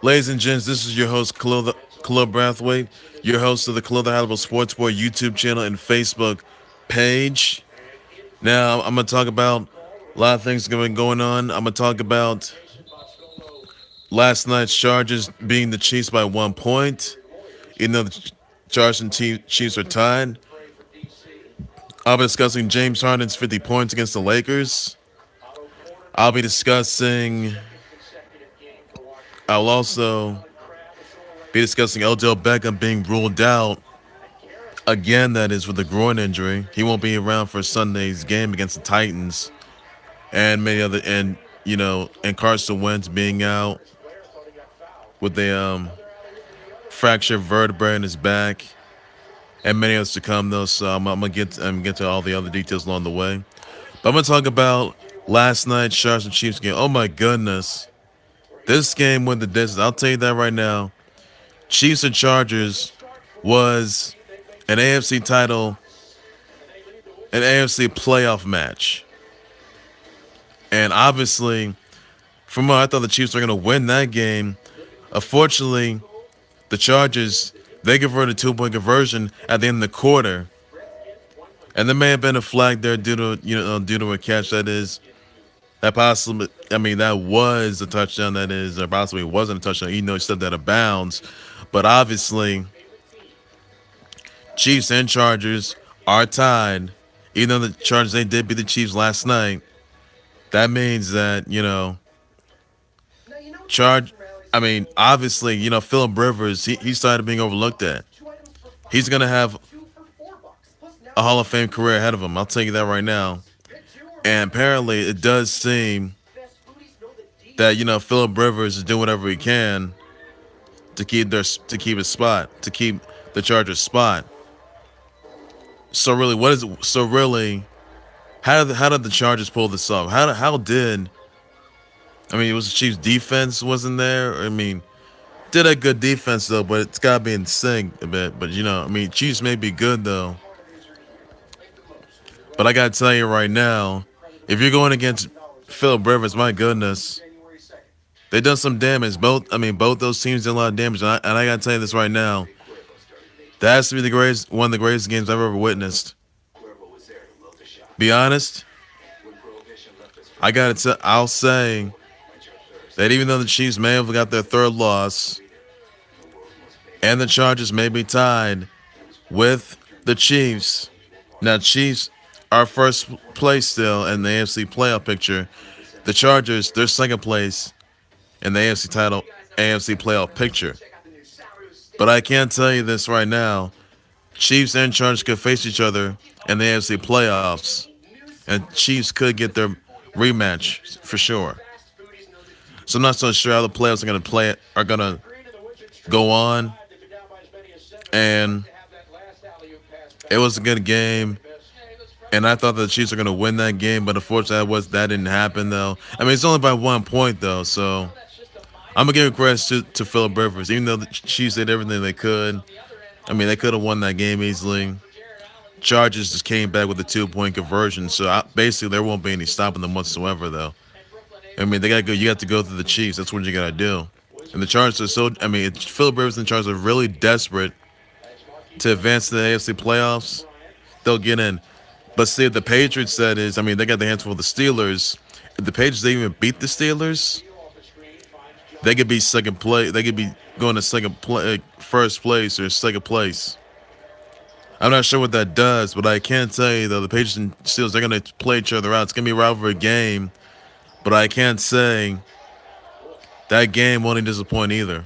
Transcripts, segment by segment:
Ladies and gents, this is your host, Khalil Brathwaite, your host of the Khalil the Hallible Sports Boy YouTube channel and Facebook page. Now, I'm going to talk about a lot of things going on. I'm going to talk about last night's Chargers being the Chiefs by 1 point, even though the Chargers and Chiefs are tied. I'll be discussing James Harden's 50 points against the Lakers. I'll be discussing, I'll also be discussing Odell Beckham being ruled out again, that is, with a groin injury. He won't be around for Sunday's game against the Titans, and many other, and Carson Wentz being out with a fractured vertebrae in his back, and many others to come though. So I'm gonna get to all the other details along the way. But I'm gonna talk about last night's Sharks and Chiefs game. Oh my goodness, this game went the distance. I'll tell you that right now. Chiefs and Chargers was an AFC title, an AFC playoff match. And obviously, from what I thought the Chiefs were going to win that game, unfortunately, the Chargers, they converted 2 point conversion at the end of the quarter. And there may have been a flag there due to a catch that was a touchdown, that is, or possibly wasn't a touchdown, even though he stepped out of bounds. But obviously, Chiefs and Chargers are tied. Even though the Chargers, they did beat the Chiefs last night, that means that, Charge. Obviously, Philip Rivers, he started being overlooked at. He's gonna have a Hall of Fame career ahead of him. I'll tell you that right now. And apparently, it does seem that Philip Rivers is doing whatever he can to keep the Chargers spot. So really, what is it? So really, how did the Chargers pull this off? How did it was the Chiefs' defense wasn't there? Did a good defense though, but it's gotta be in sync a bit. But Chiefs may be good though. But I gotta tell you right now, if you're going against Philip Rivers, my goodness, they done some damage. Both those teams did a lot of damage, and I gotta tell you this right now, that has to be one of the greatest games I've ever witnessed. Be honest, I'll say that even though the Chiefs may have got their third loss, and the Chargers may be tied with the Chiefs. Now, Chiefs are first place still in the AFC playoff picture. The Chargers, they're second place in the AFC playoff picture. But I can tell you this right now: Chiefs and Chargers could face each other in the AFC playoffs, and Chiefs could get their rematch for sure. So I'm not so sure how the playoffs are gonna go on. And it was a good game, and I thought the Chiefs were gonna win that game, but unfortunately that didn't happen though. It's only by 1 point though, so I'm gonna give credit to Philip Rivers, even though the Chiefs did everything they could. They could have won that game easily. Chargers just came back with a 2 point conversion, so basically there won't be any stopping them whatsoever though. They gotta go. You got to go through the Chiefs. That's what you gotta do. And the Chargers are Philip Rivers and the Chargers are really desperate to advance to the AFC playoffs. They'll get in. But see, the Patriots, that is, they got the hands full of the Steelers. If the Patriots, they even beat the Steelers, they could be second place. They could be going to first place or second place. I'm not sure what that does, but I can tell you though, the Patriots and Steelers, they're going to play each other out. It's going to be a rivalry game, but I can't say that game won't disappoint either.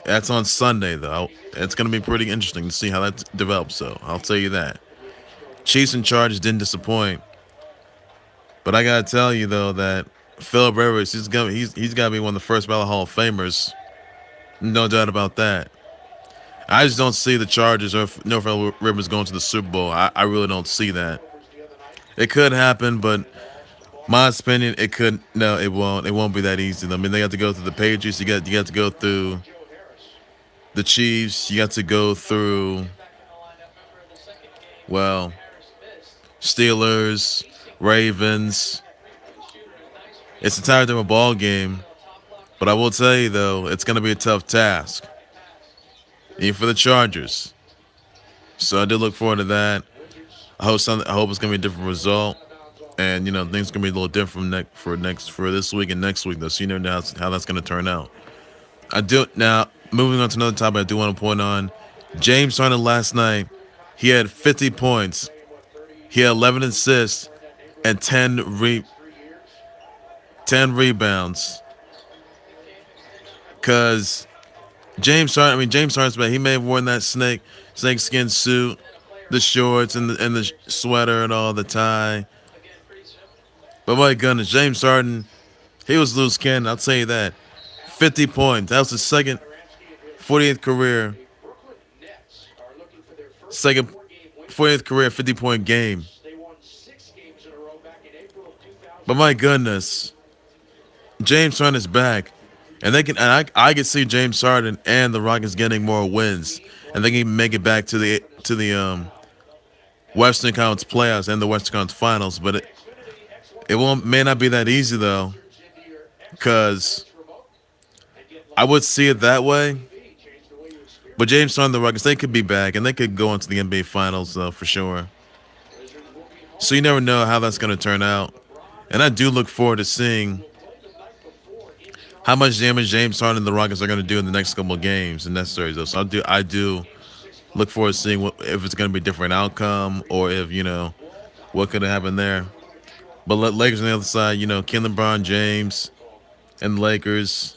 That's on Sunday though. It's going to be pretty interesting to see how that develops. So I'll tell you that. Chiefs and Chargers didn't disappoint, but I gotta tell you though that Philip Rivers, he's got to be one of the first ballot Hall of Famers, no doubt about that. I just don't see the Chargers or Philip Rivers going to the Super Bowl. I really don't see that. It could happen, but my opinion, it could. No, it won't. It won't be that easy. They got to go through the Patriots. You got to go through the Chiefs. You got to go through, well, Steelers, Ravens. It's a entire different ball game. But I will tell you though, it's going to be a tough task, even for the Chargers. So I do look forward to that. I hope it's going to be a different result, and things are going to be a little different for this week and next week though. So you never know how that's going to turn out. I do now. Moving on to another topic, I do want to point on James Harden last night. He had 50 points. He had 11 assists and 10 rebounds. Cause James Harden's back. He may have worn that snake skin suit, the shorts and the sweater and all the tie. But my goodness, James Harden, he was loose cannon. I'll tell you that. 50 points. That was his second 48th career. Second 40th career 50-point game. But my goodness, James Harden is back, and I can see James Harden and the Rockets getting more wins, and they can make it back to the Western Conference playoffs and the Western Conference Finals. But it won't may not be that easy though, because I would see it that way. But James Harden, the Rockets, they could be back and they could go into the NBA Finals though for sure. So you never know how that's going to turn out, and I do look forward to seeing how much damage James Harden and the Rockets are going to do in the next couple of games and next series though. So I do look forward to seeing if it's going to be a different outcome or if what could have happened there. But Lakers on the other side, Ken LeBron James and the Lakers,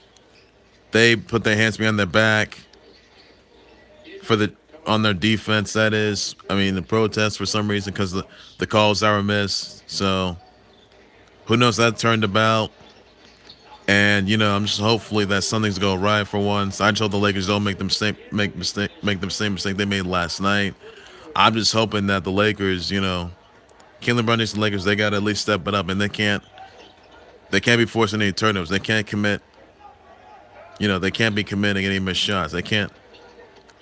they put their hands behind their back on their defense. That is, the protests for some reason because the calls that were missed. So who knows that turned about. And I'm just hopefully that something's going right for once. I just hope the Lakers don't make the same mistake they made last night. I'm just hoping that the Lakers, Ken LeBron James and the Lakers, they got to at least step it up, and they can't be forcing any turnovers. They can't commit. They can't be committing any missed shots. They can't.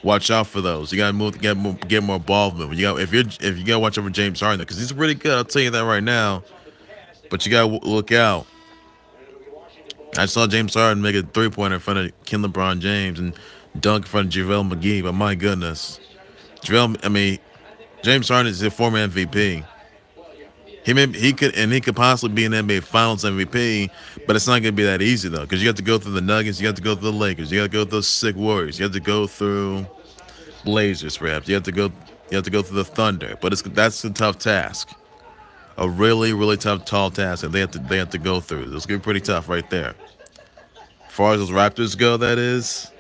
Watch out for those. You gotta get more involvement. If you gotta watch over James Harden because he's really good. I'll tell you that right now. But you gotta look out. I saw James Harden make a 3-pointer in front of Ken LeBron James and dunk in front of JaVale McGee. But my goodness, James Harden is a former MVP. He could possibly be an NBA Finals MVP, but it's not gonna be that easy though because you have to go through the Nuggets, you have to go through the Lakers, you have to go through those sick Warriors, you have to go through Blazers, perhaps. You have to go through the Thunder, but that's a tough task, a really really tough tall task that they have to go through. It's gonna be pretty tough right there. As far as those Raptors go, that is,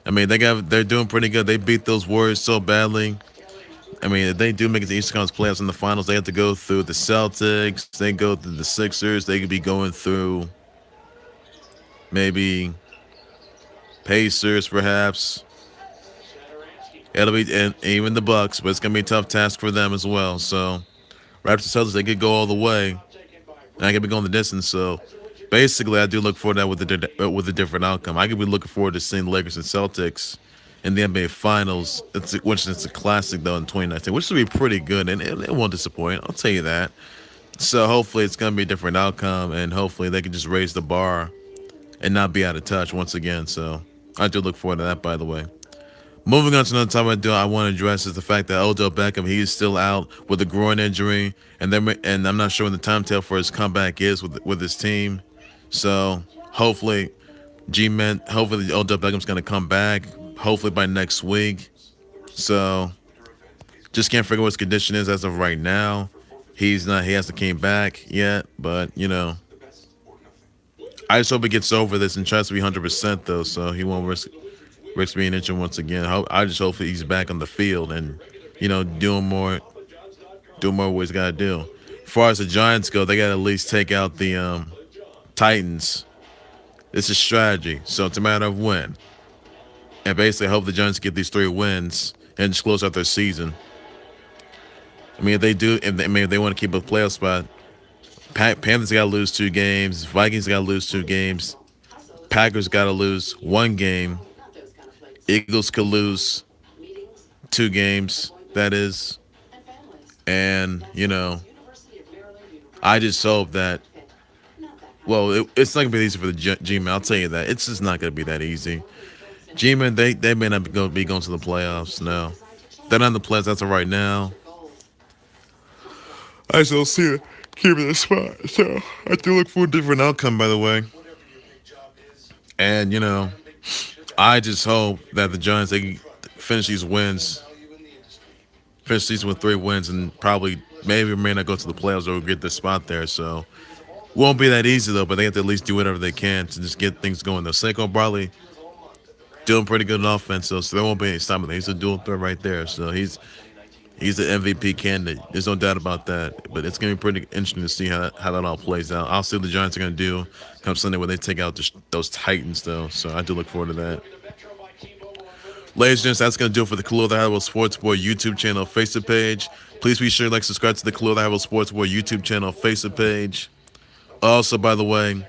they're doing pretty good. They beat those Warriors so badly. If they do make it to Eastern Conference playoffs in the finals, they have to go through the Celtics. They go through the Sixers. They could be going through maybe Pacers, perhaps. It'll be and even the Bucks, but it's gonna be a tough task for them as well. So, Raptors Celtics, they could go all the way, and I could be going the distance. So, basically, I do look forward to that with a different outcome. I could be looking forward to seeing the Lakers and Celtics in the NBA Finals, which is a classic though in 2019, which will be pretty good, and it won't disappoint. I'll tell you that. So hopefully it's gonna be a different outcome, and hopefully they can just raise the bar and not be out of touch once again. So I do look forward to that. By the way. Moving on to another topic I want to address is the fact that Odell Beckham, he's still out with a groin injury, and I'm not sure when the timetable for his comeback is with his team. So hopefully, hopefully Odell Beckham's going to come back, hopefully by next week. So just can't figure what his condition is as of right now. He hasn't came back yet, but I just hope he gets over this and tries to be 100% though, so he won't risk being injured once again. I just hope he's back on the field and, doing more what he's got to do. As far as the Giants go, they got to at least take out the Titans. It's a strategy, so it's a matter of when. And basically, I hope the Giants get these 3 wins and just close out their season. If they want to keep a playoff spot, Panthers got to lose 2 games. Vikings got to lose 2 games. Packers got to lose 1 game. Eagles could lose 2 games, that is. And, I just hope that Well, it's not gonna be easy for the G-Man. I'll tell you that. It's just not gonna be that easy. G-Man, they may not be going to the playoffs. No, they're not in the playoffs. That's of right now. I still see it keeping the spot. So I do look for a different outcome. By the way, and I just hope that the Giants they can finish these wins, finish these with 3 wins, and probably maybe may not go to the playoffs or get the spot there. So won't be that easy though. But they have to at least do whatever they can to just get things going. Though Saquon Barkley doing pretty good on offense, so there won't be any stopping. He's a dual threat right there. So he's the MVP candidate. There's no doubt about that. But it's gonna be pretty interesting to see how that all plays out. I'll see what the Giants are gonna do come Sunday when they take out those Titans though. So I do look forward to that. Ladies and gents, that's going to do it for the Khalil the Hannibal Sports Boy YouTube channel Facebook page. Please be sure to subscribe to the Khalil the Hannibal Sports Boy YouTube channel Facebook page. Also, by the way,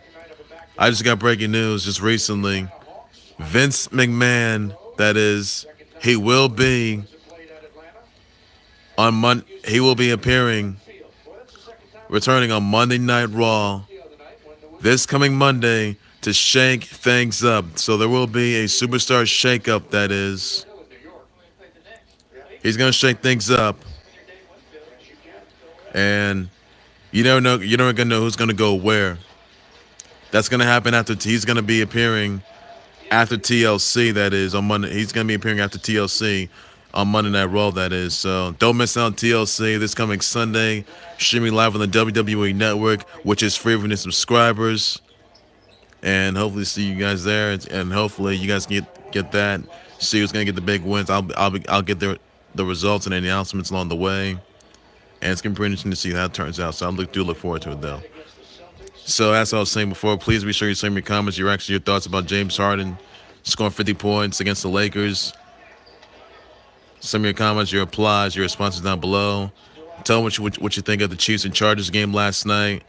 I just got breaking news just recently. Vince McMahon, that is, he will be he will be returning on Monday Night Raw this coming Monday to shake things up. So there will be a superstar shakeup. That is, he's gonna shake things up, and you never know. You're never gonna know who's gonna go where. That's gonna happen after he's gonna be appearing after TLC. That is on Monday. He's gonna be appearing after TLC on Monday Night Raw. That is. So don't miss out on TLC this coming Sunday. Streaming live on the WWE Network, which is free for new subscribers. And hopefully see you guys there, and hopefully you guys get that. See who's gonna get the big wins. I'll get the results and any announcements along the way, and it's gonna be pretty interesting to see how it turns out. So I do look forward to it though. So as I was saying before, please be sure you send me comments, your reactions, your thoughts about James Harden scoring 50 points against the Lakers. Send me your comments, your replies, your responses down below. Tell me what you think of the Chiefs and Chargers game last night.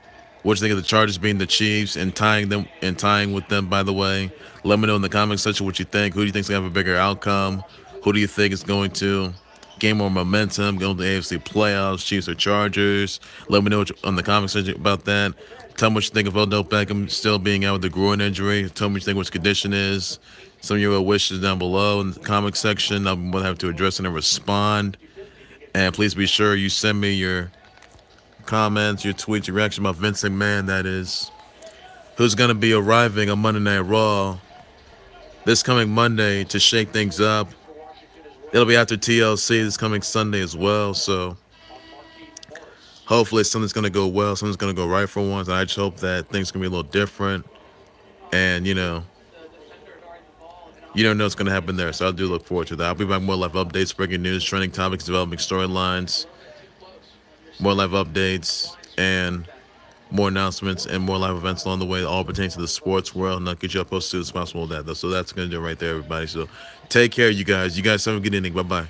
What you think of the Chargers being the Chiefs and tying with them, by the way. Let me know in the comment section what you think. Who do you think is going to have a bigger outcome? Who do you think is going to gain more momentum, go to the AFC playoffs, Chiefs or Chargers? Let me know in the comment section about that. Tell me what you think of Odell Beckham still being out with the groin injury. Tell me what you think what his condition is. Some of your wishes down below in the comment section. I'm going to have to address and respond. And please be sure you send me your comments, your tweets, your reaction about Vince McMahon, that is, who's going to be arriving on Monday Night Raw this coming Monday to shake things up. It'll be after TLC this coming Sunday as well, so hopefully something's going to go well, something's going to go right for once. I just hope that things can be a little different, and you don't know what's going to happen there, so I do look forward to that. I'll be back with more live updates, breaking news, trending topics, developing storylines, more live updates, and more announcements and more live events along the way, all pertaining to the sports world. And I'll get you up posted as possible with that, though. So that's going to do it right there, everybody. So take care, you guys. You guys have a good evening. Bye-bye.